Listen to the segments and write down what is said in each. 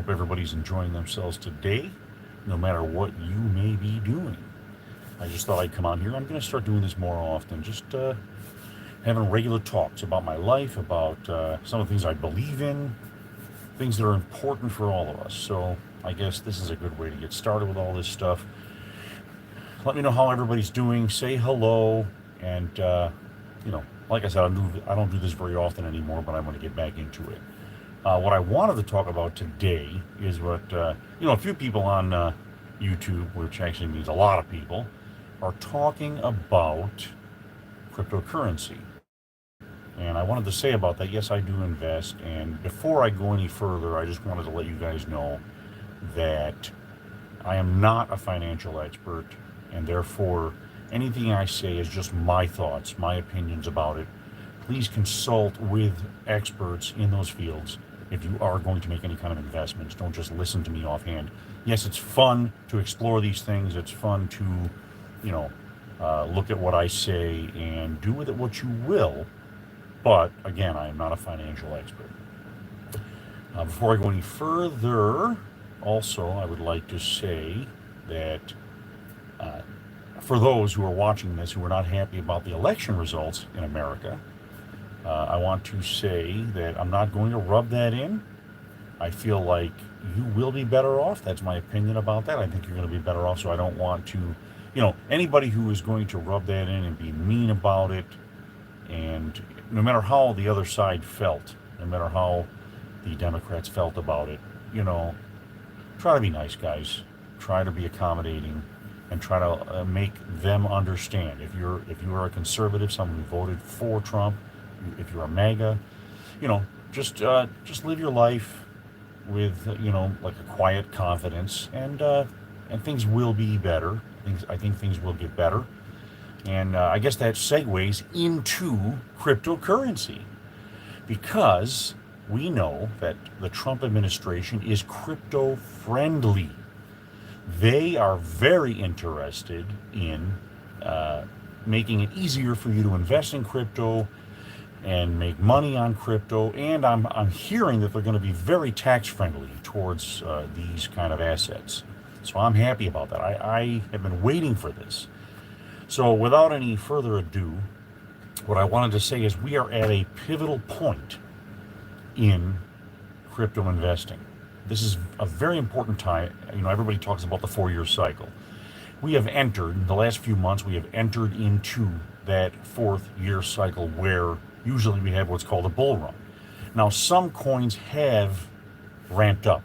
hope everybody's enjoying themselves today, no matter what you may be doing. I just thought I'd come on here. I'm going to start doing this more often, just having regular talks about my life, about some of the things I believe in, things that are important for all of us. So I guess this is a good way to get started with all this stuff. Let me know how everybody's doing. Say hello, and like I said, I don't do this very often anymore, but I'm going to get back into it. What I wanted to talk about today is what a few people on YouTube, which actually means a lot of people, are talking about cryptocurrency. And I wanted to say about that, yes, I do invest. And before I go any further, I just wanted to let you guys know that I am not a financial expert, and therefore anything I say is just my thoughts, my opinions about it. Please consult with experts in those fields if you are going to make any kind of investments. Don't just listen to me offhand. Yes, it's fun to explore these things. It's fun to, look at what I say and do with it what you will. But again, I am not a financial expert. Before I go any further, also, I would like to say that for those who are watching this who are not happy about the election results in America, I want to say that I'm not going to rub that in. I feel like you will be better off. That's my opinion about that. I think you're going to be better off, so I don't want to, anybody who is going to rub that in and be mean about it, and no matter how the other side felt, no matter how the Democrats felt about it, try to be nice, guys. Try to be accommodating, and try to make them understand. If you are a conservative, someone who voted for Trump, if you're a MAGA, just live your life with like a quiet confidence, and things will be better. I think things will get better, and I guess that segues into cryptocurrency, because we know that the Trump administration is crypto friendly. They are very interested in making it easier for you to invest in crypto and make money on crypto, and I'm hearing that they're going to be very tax friendly towards these kind of assets. So I'm happy about that. I have been waiting for this. So without any further ado, what I wanted to say is we are at a pivotal point in crypto investing. This is a very important time. Everybody talks about the 4-year cycle. We have entered, in the last few months, we have entered into that 4th year cycle where usually we have what's called a bull run. Now, some coins have ramped up,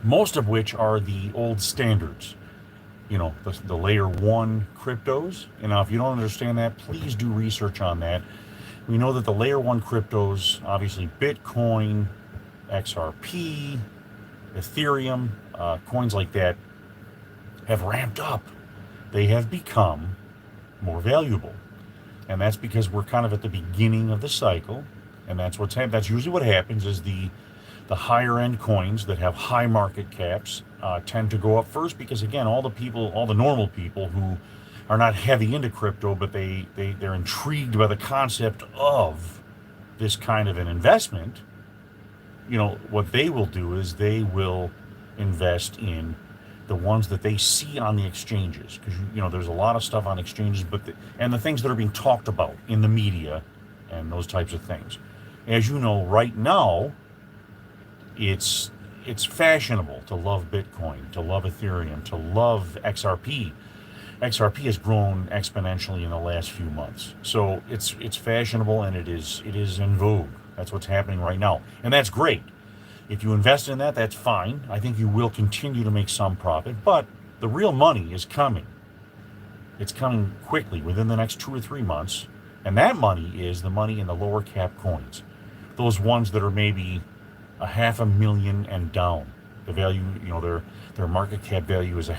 most of which are the old standards, the layer 1 cryptos. And now, if you don't understand that, please do research on that. We know that the layer 1 cryptos, obviously Bitcoin, XRP, Ethereum, coins like that, have ramped up. They have become more valuable. And that's because we're kind of at the beginning of the cycle. And that's that's usually what happens is the higher end coins that have high market caps tend to go up first, because again, all the normal people who are not heavy into crypto, but they're intrigued by the concept of this kind of an investment. What they will do is they will invest in the ones that they see on the exchanges, because there's a lot of stuff on exchanges, and the things that are being talked about in the media and those types of things. As you know, right now, it's fashionable to love Bitcoin, to love Ethereum, to love XRP. XRP has grown exponentially in the last few months, so it's fashionable, and it is in vogue. That's what's happening right now, and that's great. If you invest in that, that's fine. I think you will continue to make some profit, but the real money is coming. It's coming quickly within the next 2 or 3 months, and that money is the money in the lower cap coins, those ones that are maybe $500,000 and down. The value, their market cap value is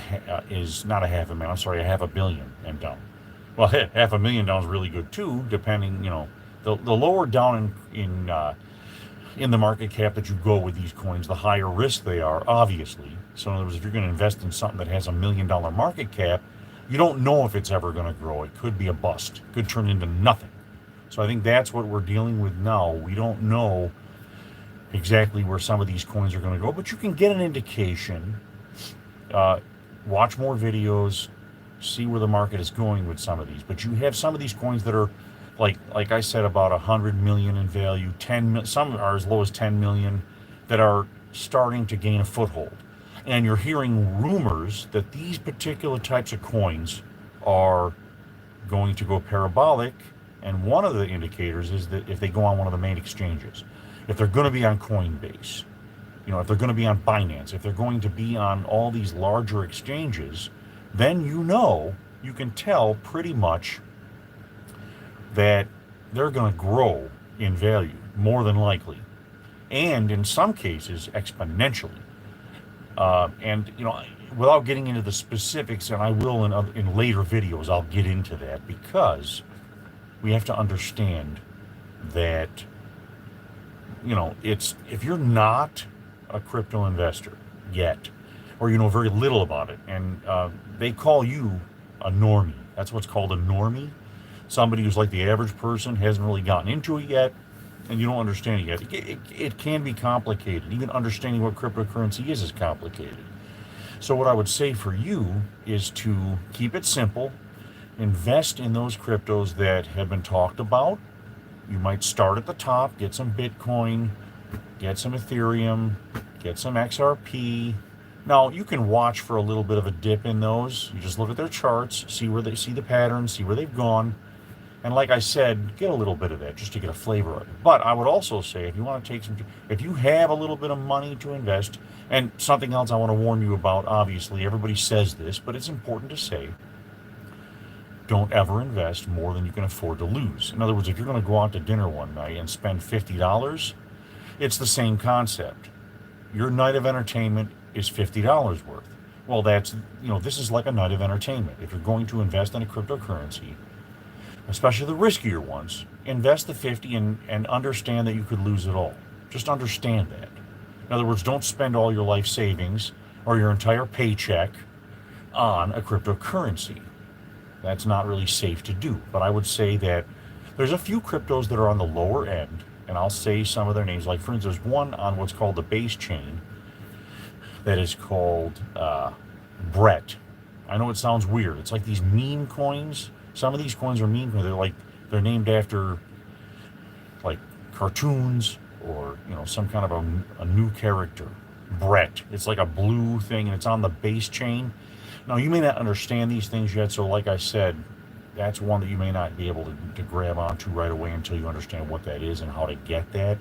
not $500,000. I'm sorry, $500 million and down. Well, $500,000 down is really good too, depending. The lower down in the market cap that you go with these coins, the higher risk they are, obviously. So in other words, if you're going to invest in something that has $1 million market cap, you don't know if it's ever going to grow. It could be a bust. It could turn into nothing. So I think that's what we're dealing with now. We don't know exactly where some of these coins are going to go, but you can get an indication. Uh, Watch more videos, see where the market is going with some of these. But you have some of these coins that are like I said, about 100 million in value, 10 some are as low as 10 million, that are starting to gain a foothold. And you're hearing rumors that these particular types of coins are going to go parabolic. And one of the indicators is that if they go on one of the main exchanges, if they're going to be on Coinbase, if they're going to be on Binance, if they're going to be on all these larger exchanges, then you can tell pretty much that they're going to grow in value, more than likely, and in some cases exponentially. And without getting into the specifics, and I will in later videos, I'll get into that, because we have to understand that it's, if you're not a crypto investor yet, or you know very little about it, and they call you a normie. That's what's called a normie. Somebody who's like the average person, hasn't really gotten into it yet, and you don't understand it yet. It can be complicated. Even understanding what cryptocurrency is complicated. So what I would say for you is to keep it simple. Invest in those cryptos that have been talked about. You might start at the top, get some Bitcoin, get some Ethereum, get some XRP. Now, you can watch for a little bit of a dip in those. You just look at their charts, see where they see the patterns, see where they've gone. And like I said, get a little bit of that just to get a flavor of it. But I would also say, if you want to if you have a little bit of money to invest, and something else I want to warn you about, obviously, everybody says this, but it's important to say, don't ever invest more than you can afford to lose. In other words, if you're going to go out to dinner one night and spend $50, it's the same concept. Your night of entertainment is $50 worth. Well, this is like a night of entertainment. If you're going to invest in a cryptocurrency, especially the riskier ones, invest the 50 and understand that you could lose it all. Just understand that. In other words, don't spend all your life savings or your entire paycheck on a cryptocurrency. That's not really safe to do. But I would say that there's a few cryptos that are on the lower end, and I'll say some of their names. Like, for instance, there's one on what's called the base chain that is called Brett. I know it sounds weird. It's like these meme coins. Some of these coins are meme coins. They're named after like cartoons or some kind of a new character. Brett. It's like a blue thing, and it's on the base chain. Now, you may not understand these things yet, so like I said, that's one that you may not be able to grab onto right away until you understand what that is and how to get that.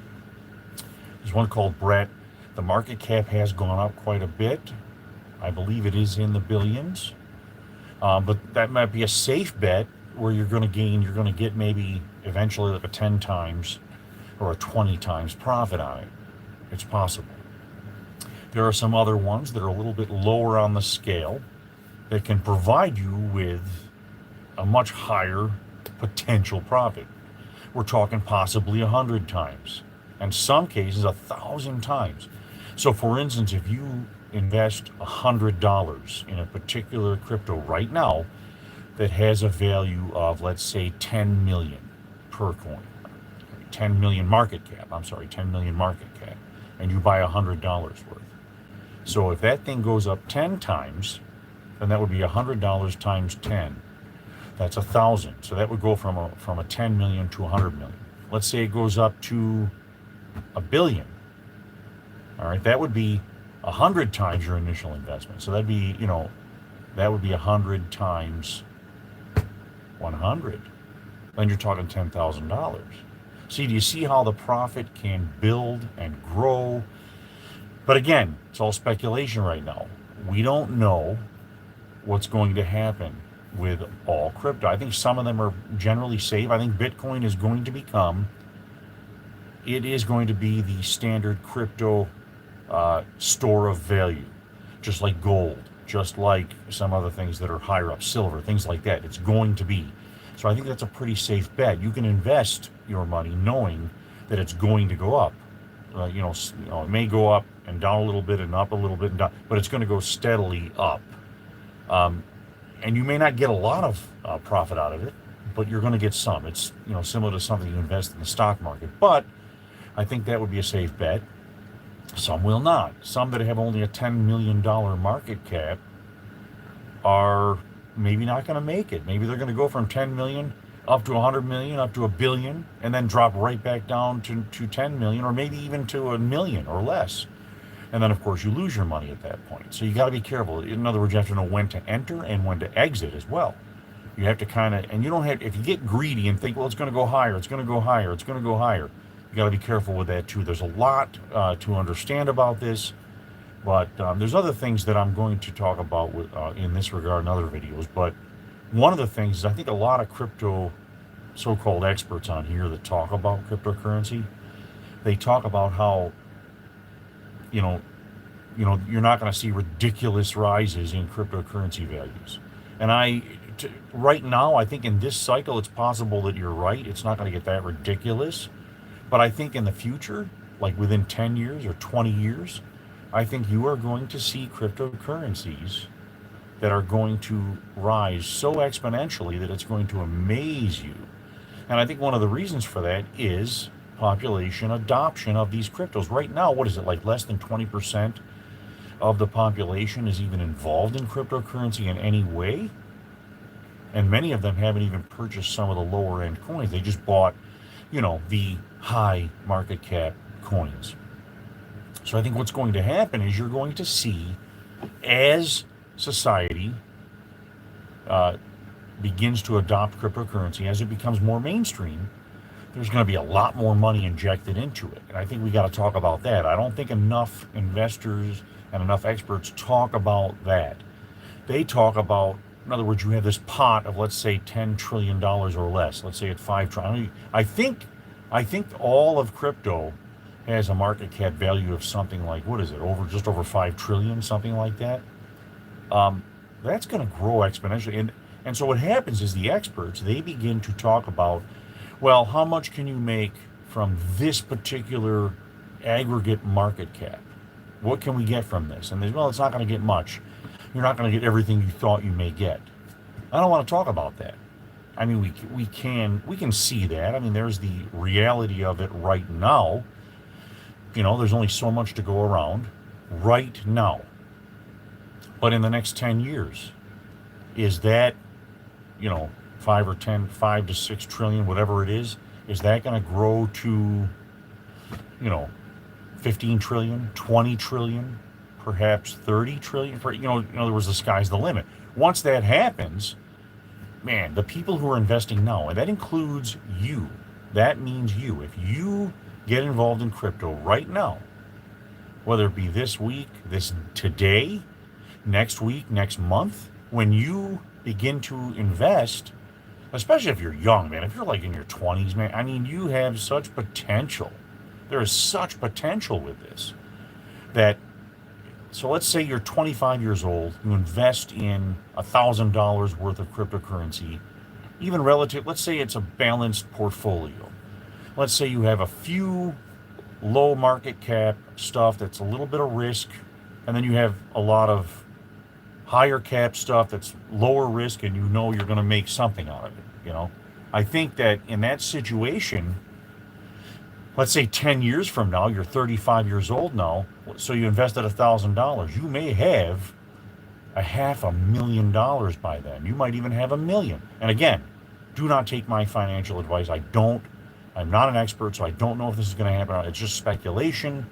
There's one called Brett. The market cap has gone up quite a bit. I believe it is in the billions. But that might be a safe bet where you're going to get maybe eventually like a 10 times or a 20 times profit on it. It's possible. There are some other ones that are a little bit lower on the scale that can provide you with a much higher potential profit. We're talking possibly 100 times, and some cases 1,000 times. So for instance, if you invest $100 in a particular crypto right now that has a value of, let's say, 10 million per coin, 10 million market cap, 10 million market cap, and you buy $100 worth. So if that thing goes up 10 times, then that would be $100 times 10. That's 1,000. So that would go from a 10 million to 100 million. Let's say it goes up to $1 billion. All right, that would be 100 times your initial investment. So that'd be, that would be 100 times 100. Then you're talking $10,000. See, do you see how the profit can build and grow? But again, it's all speculation right now. We don't know what's going to happen with all crypto. I think some of them are generally safe. I think Bitcoin is going to be the standard crypto store of value, just like gold, just like some other things that are higher up, silver, things like that. It's going to be. So I think that's a pretty safe bet. You can invest your money knowing that it's going to go up. It may go up and down a little bit and up a little bit and down, but it's going to go steadily up. And you may not get a lot of profit out of it, but you're going to get some. It's similar to something you invest in the stock market. But I think that would be a safe bet. Some will not. Some that have only a $10 million market cap are maybe not going to make it. Maybe they're going to go from 10 million up to 100 million, up to a billion, and then drop right back down to 10 million, or maybe even to a million or less. And then, of course, you lose your money at that point. So you got to be careful. In other words, you have to know when to enter and when to exit as well. You have to kind of, and you don't have, if you get greedy and think, well, it's going to go higher, it's going to go higher, it's going to go higher, you got to be careful with that too. There's a lot to understand about this, but there's other things that I'm going to talk about with, in this regard in other videos. But one of the things is I think a lot of crypto so-called experts on here that talk about cryptocurrency, they talk about how, you know, you're not going to see ridiculous rises in cryptocurrency values. And right now, I think in this cycle, it's possible that you're right. It's not going to get that ridiculous. But I think in the future, like within 10 years or 20 years, I think you are going to see cryptocurrencies that are going to rise so exponentially that it's going to amaze you. And I think one of the reasons for that is population adoption of these cryptos. Right now, what is it, like less than 20% of the population is even involved in cryptocurrency in any way? And many of them haven't even purchased some of the lower end coins. They just bought, the high market cap coins. So I think what's going to happen is you're going to see, as society begins to adopt cryptocurrency, as it becomes more mainstream, there's going to be a lot more money injected into it. And I think we got to talk about that. I don't think enough investors and enough experts talk about that. They talk about, in other words, you have this pot of, let's say, $10 trillion or less. Let's say it's $5 trillion. I think all of crypto has a market cap value of something like, what is it, just over 5 trillion, something like that. That's going to grow exponentially. And so what happens is the experts, they begin to talk about, well, how much can you make from this particular aggregate market cap? What can we get from this? And well, it's not going to get much. You're not going to get everything you thought you may get. I don't want to talk about that. I mean, we can see that. I mean, there's the reality of it right now. There's only so much to go around right now. But in the next 10 years, is that, 5 to 6 trillion, whatever it is that going to grow to, 15 trillion, 20 trillion, perhaps 30 trillion? In other words, the sky's the limit. Once that happens, man, the people who are investing now, and that includes you, that means you. If you get involved in crypto right now, whether it be this week, today, next week, next month, when you begin to invest, especially if you're young, man, if you're like in your 20s, man, I mean, you have such potential. There is such potential with this so let's say you're 25 years old, you invest in $1,000 worth of cryptocurrency, even relative, let's say it's a balanced portfolio. Let's say you have a few low market cap stuff that's a little bit of risk, and then you have a lot of higher cap stuff that's lower risk, and you're going to make something out of it. I think that in that situation, let's say 10 years from now, you're 35 years old now, so you invested $1,000. You may have $500,000 by then. You might even have $1 million. And again, do not take my financial advice. I'm not an expert, so I don't know if this is going to happen. It's just speculation.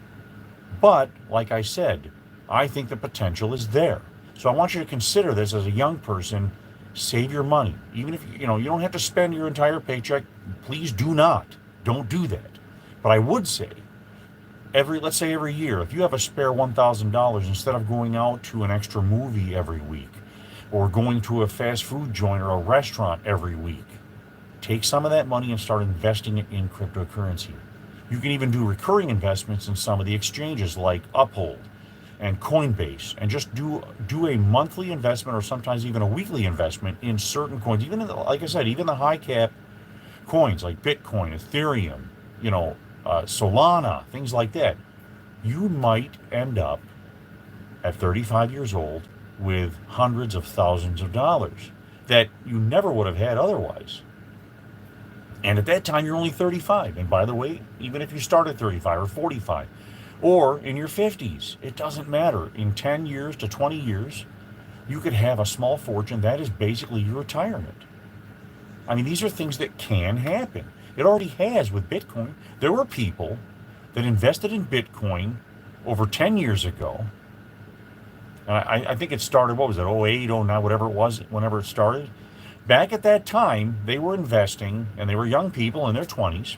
But like I said, I think the potential is there. So I want you to consider this as a young person. Save your money. Even if you don't have to spend your entire paycheck. Please do not. Don't do that. But I would say, let's say every year, if you have a spare $1,000, instead of going out to an extra movie every week, or going to a fast food joint or a restaurant every week, take some of that money and start investing it in cryptocurrency. You can even do recurring investments in some of the exchanges like Uphold and Coinbase, and just do a monthly investment or sometimes even a weekly investment in certain coins. Even like I said, even the high cap coins like Bitcoin, Ethereum, Solana, things like that. You might end up at 35 years old with hundreds of thousands of dollars that you never would have had otherwise. And at that time, you're only 35. And by the way, even if you start at 35 or 45 or in your 50s. It doesn't matter. In 10 years to 20 years, you could have a small fortune that is basically your retirement. I mean, these are things that can happen. It already has with Bitcoin. There were people that invested in Bitcoin over 10 years ago. And I think it started, what was it, 08, 09, whatever it was, whenever it started. Back at that time, they were investing, and they were young people in their 20s.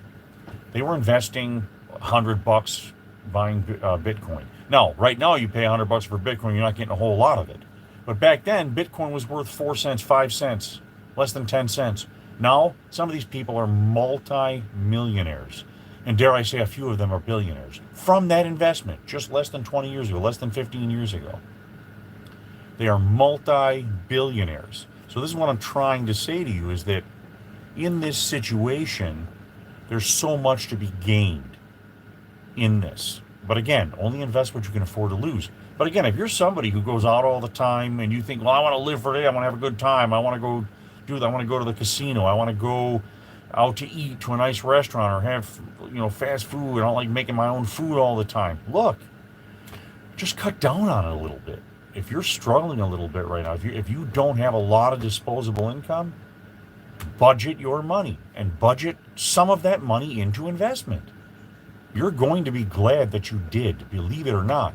They were investing $100 buying Bitcoin. Now, right now, you pay $100 for Bitcoin, you're not getting a whole lot of it. But back then, Bitcoin was worth 4 cents, 5 cents, less than 10 cents. Now, some of these people are multi-millionaires. And dare I say, a few of them are billionaires from that investment just less than 20 years ago, less than 15 years ago. They are multi-billionaires. So this is what I'm trying to say to you, is that in this situation, there's so much to be gained in this. But again, only invest what you can afford to lose. But again, if you're somebody who goes out all the time and you think, well, I want to live for today, I want to have a good time, I want to go do that, I want to go to the casino, I want to go out to eat to a nice restaurant or have, fast food, I don't like making my own food all the time. Look, just cut down on it a little bit. If you're struggling a little bit right now, if you don't have a lot of disposable income, budget your money and budget some of that money into investment. You're going to be glad that you did, believe it or not.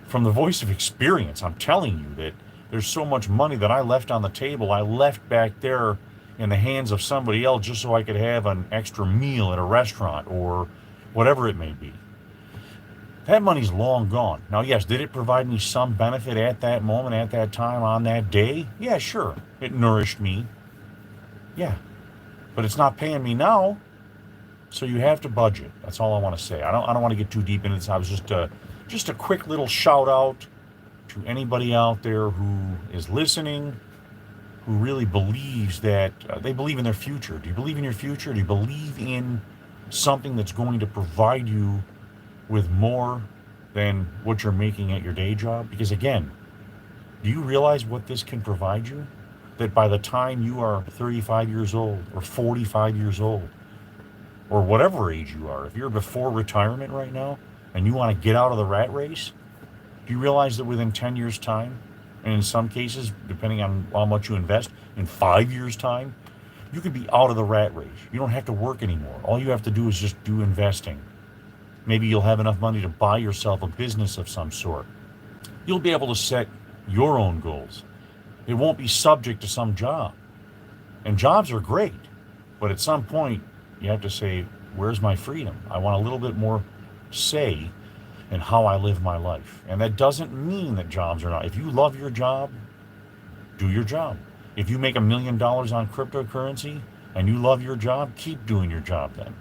From the voice of experience, I'm telling you that there's so much money that I left on the table, I left back there in the hands of somebody else just so I could have an extra meal at a restaurant or whatever it may be. That money's long gone. Now, yes, did it provide me some benefit at that moment, at that time, on that day? Yeah, sure. It nourished me. Yeah. But it's not paying me now. So you have to budget. That's all I want to say. I don't want to get too deep into this. I was just a quick little shout out to anybody out there who is listening, who really believes that they believe in their future. Do you believe in your future? Do you believe in something that's going to provide you with more than what you're making at your day job? Because again, do you realize what this can provide you? That by the time you are 35 years old or 45 years old or whatever age you are, if you're before retirement right now and you want to get out of the rat race, do you realize that within 10 years time, and in some cases, depending on how much you invest, in 5 years time, you could be out of the rat race. You don't have to work anymore. All you have to do is just do investing. Maybe you'll have enough money to buy yourself a business of some sort. You'll be able to set your own goals. It won't be subject to some job. And jobs are great, but at some point, you have to say, where's my freedom? I want a little bit more say in how I live my life. And that doesn't mean that jobs are not. If you love your job, do your job. If you make $1 million on cryptocurrency and you love your job, keep doing your job then.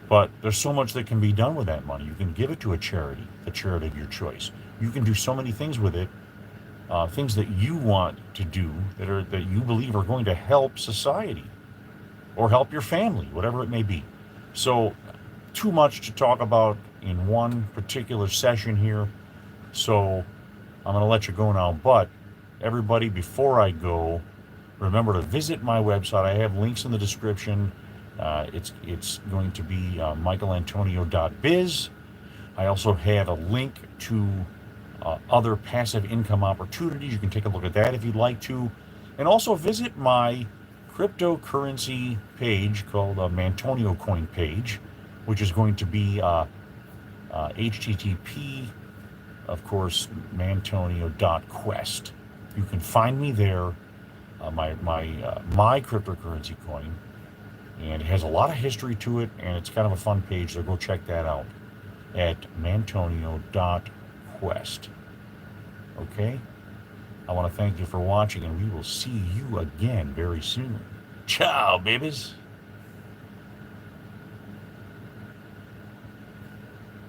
But there's so much that can be done with that money. You can give it to a charity, the charity of your choice. You can do so many things with it, things that you want to do that you believe are going to help society or help your family, whatever it may be. So, too much to talk about in one particular session here. So, I'm going to let you go now. But everybody, before I go, remember to visit my website. I have links in the description. It's going to be michaelantonio.biz. I also have a link to other passive income opportunities. You can take a look at that if you'd like to. And also visit my cryptocurrency page called Mantonio Coin page, which is going to be HTTP, of course, mantonio.quest. You can find me there, my cryptocurrency coin. And it has a lot of history to it, and it's kind of a fun page, so go check that out at mantonio.quest. Okay? I want to thank you for watching, and we will see you again very soon. Ciao, babies!